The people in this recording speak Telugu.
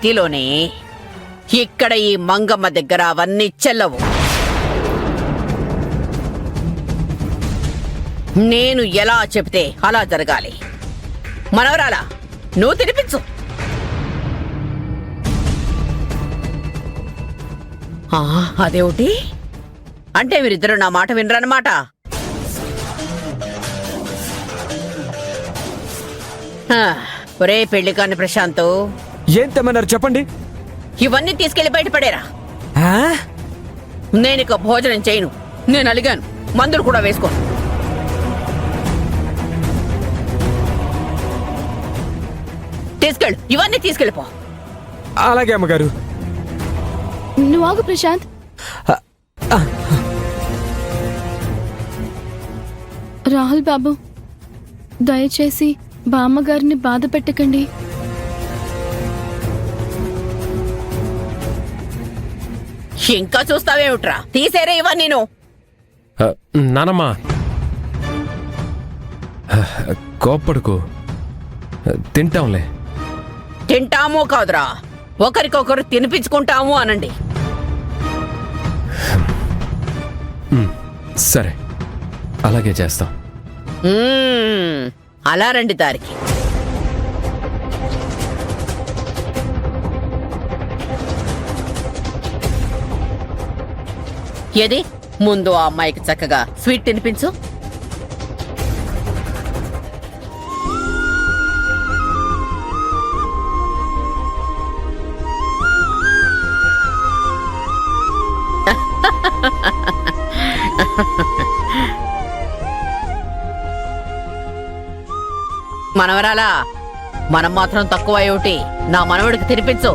కిలోనే ఇక్కడ ఈ మంగమ్మ దగ్గర అవన్నీ చెల్లవు. నేను ఎలా చెప్తే అలా జరగాలి. మనవరాలా, నువ్వు తినిపించు. అదేమిటి అంటే మీరిద్దరు నా మాట వినరన్నమాట. ఒరే పెళ్లి కాని ప్రశాంత్, ఏం తెమ్మన్నారు చెప్పండి. ఇవన్నీ తీసుకెళ్లి బయటపడేరా. నేను ఇక భోజనం చేయను. నేను అలిగాను, మందులు కూడా వేసుకో. తీసుకెళ్ళు, ఇవన్నీ తీసుకెళ్ళిపో. అలాగే అమ్మగారు. నువ్వు ఆగు ప్రశాంత్. రాహుల్ బాబు, దయచేసి బామ్మగారిని బాధ పెట్టకండి. ఇంకా చూస్తావేమిట్రా, తీసేరే ఇవన్నీ. నేను నానమ్మా కోప్పడుకు, తింటాంలే. తింటామో కాదురా, ఒకరికొకరు తినిపించుకుంటాము అనండి. సరే, అలాగే చేస్తాం. అలా రండి దారికి. ఏది ముందు ఆ అమ్మాయికి చక్కగా స్వీట్ తినిపించు. మనవరాలా, మనం మాత్రం తక్కువ ఏమిటి, నా మనవడికి తినిపించు.